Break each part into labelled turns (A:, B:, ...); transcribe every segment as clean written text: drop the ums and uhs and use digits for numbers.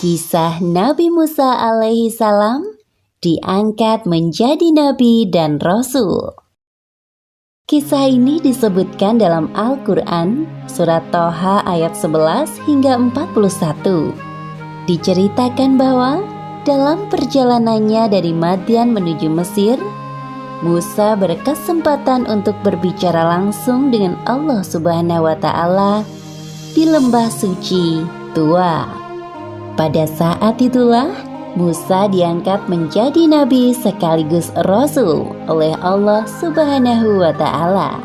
A: Kisah Nabi Musa alaihi salam diangkat menjadi nabi dan rasul. Kisah ini disebutkan dalam Al-Quran, surat Toha ayat 11 hingga 41. Diceritakan bahwa dalam perjalanannya dari Madyan menuju Mesir, Musa berkesempatan untuk berbicara langsung dengan Allah Subhanahu wa Ta'ala di lembah suci Tua. Pada saat itulah Musa diangkat menjadi nabi sekaligus rasul oleh Allah Subhanahu wa Ta'ala.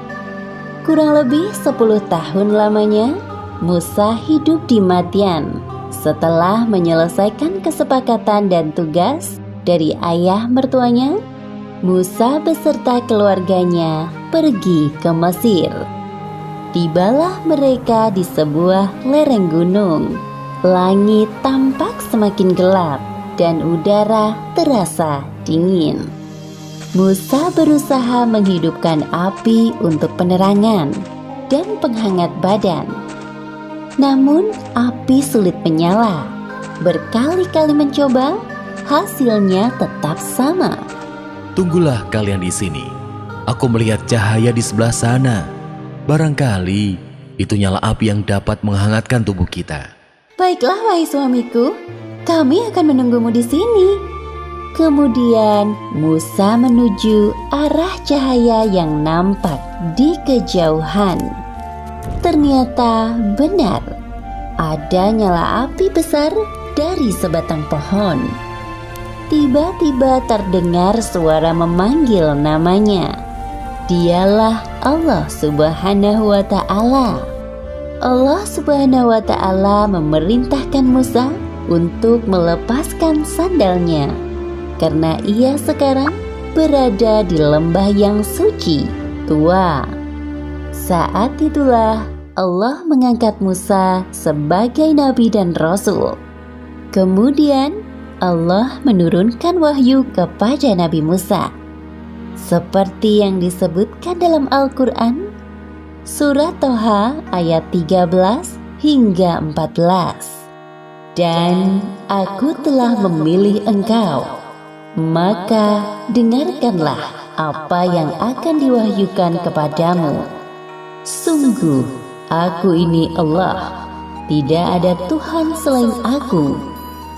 A: Kurang lebih 10 tahun lamanya Musa hidup di Madyan setelah menyelesaikan kesepakatan dan tugas dari ayah mertuanya. Musa beserta keluarganya pergi ke Mesir. Tibalah mereka di sebuah lereng gunung. Langit tampak semakin gelap dan udara terasa dingin. Musa berusaha menghidupkan api untuk penerangan dan penghangat badan. Namun api sulit menyala. Berkali-kali mencoba, hasilnya tetap sama.
B: Tunggulah kalian di sini. Aku melihat cahaya di sebelah sana. Barangkali itu nyala api yang dapat menghangatkan tubuh kita.
A: Baiklah, wahai suamiku, kami akan menunggumu di sini. Kemudian Musa menuju arah cahaya yang nampak di kejauhan. Ternyata benar, ada nyala api besar dari sebatang pohon. Tiba-tiba terdengar suara memanggil namanya. Dialah Allah Subhanahu wa Ta'ala. Allah Subhanahu wa Ta'ala memerintahkan Musa untuk melepaskan sandalnya karena ia sekarang berada di lembah yang suci Tua. Saat itulah Allah mengangkat Musa sebagai nabi dan rasul. Kemudian Allah menurunkan wahyu kepada Nabi Musa seperti yang disebutkan dalam Al-Quran, surat Toha ayat 13 hingga 14. Dan aku telah memilih engkau, maka dengarkanlah apa yang akan diwahyukan kepadamu. Sungguh, aku ini Allah, tidak ada Tuhan selain aku.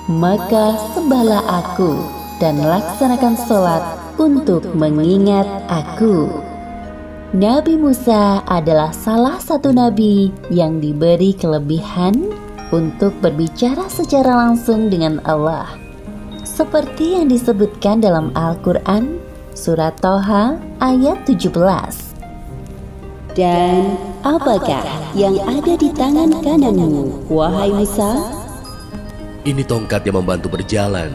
A: Maka sembahlah aku dan laksanakan sholat untuk mengingat aku. Nabi Musa adalah salah satu nabi yang diberi kelebihan untuk berbicara secara langsung dengan Allah, seperti yang disebutkan dalam Al-Quran, surat Toha ayat 17. Dan apakah yang ada di tangan kananmu, wahai Musa?
B: Ini tongkat yang membantu berjalan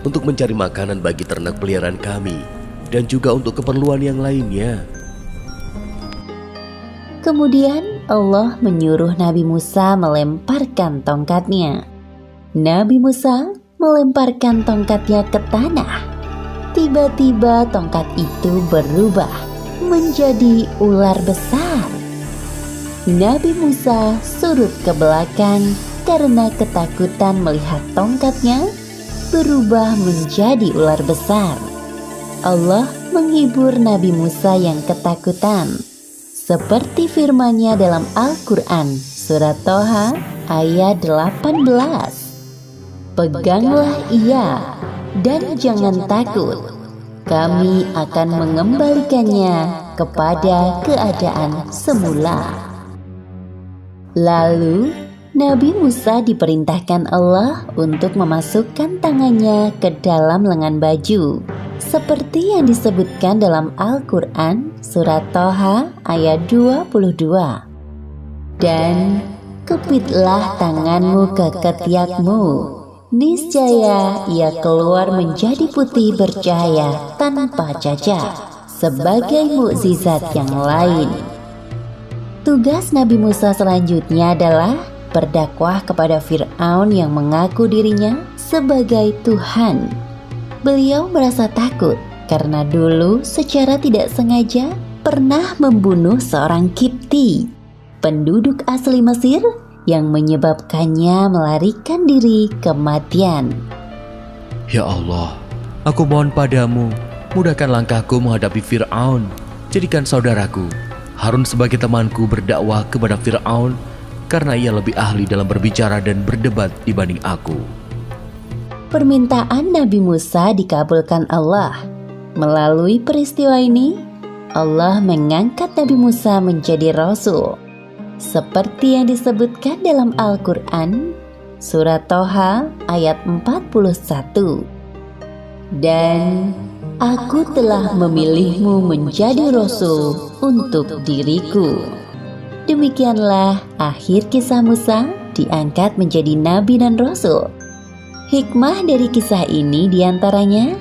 B: untuk mencari makanan bagi ternak peliharaan kami dan juga untuk keperluan yang lainnya.
A: Kemudian Allah menyuruh Nabi Musa melemparkan tongkatnya. Nabi Musa melemparkan tongkatnya ke tanah. Tiba-tiba tongkat itu berubah menjadi ular besar. Nabi Musa surut ke belakang karena ketakutan melihat tongkatnya berubah menjadi ular besar. Allah menghibur Nabi Musa yang ketakutan, seperti firman-Nya dalam Al-Quran, surat Toha ayat 18. Peganglah ia dan jangan takut, kami akan mengembalikannya kepada keadaan semula. Lalu Nabi Musa diperintahkan Allah untuk memasukkan tangannya ke dalam lengan baju, seperti yang disebutkan dalam Al-Quran, surat Toha ayat 22. Dan kepitlah tanganmu ke ketiakmu, niscaya ia keluar menjadi putih bercahaya tanpa cacat, sebagai mukjizat yang lain. Tugas Nabi Musa selanjutnya adalah berdakwah kepada Fir'aun yang mengaku dirinya sebagai Tuhan. Beliau merasa takut karena dulu secara tidak sengaja pernah membunuh seorang Kipti, penduduk asli Mesir yang menyebabkannya melarikan diri kematian.
B: Ya Allah, aku mohon padamu, mudahkan langkahku menghadapi Fir'aun. Jadikan saudaraku Harun sebagai temanku berdakwah kepada Fir'aun, karena ia lebih ahli dalam berbicara dan berdebat dibanding aku.
A: Permintaan Nabi Musa dikabulkan Allah. Melalui peristiwa ini, Allah mengangkat Nabi Musa menjadi Rasul. Seperti yang disebutkan dalam Al-Quran, Surat Toha ayat 41. Dan aku telah memilihmu menjadi Rasul untuk diriku. Demikianlah akhir kisah Musa diangkat menjadi Nabi dan Rasul. Hikmah dari kisah ini diantaranya: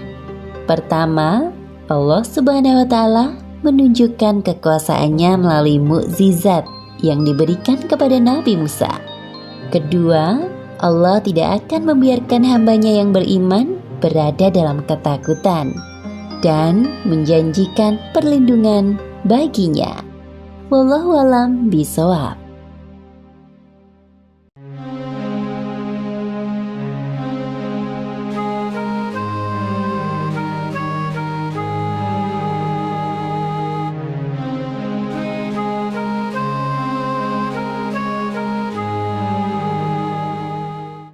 A: pertama, Allah Subhanahu wa Ta'ala menunjukkan kekuasaannya melalui mukjizat yang diberikan kepada Nabi Musa. Kedua, Allah tidak akan membiarkan hambanya yang beriman berada dalam ketakutan dan menjanjikan perlindungan baginya. Wallahu a'lam bishawab.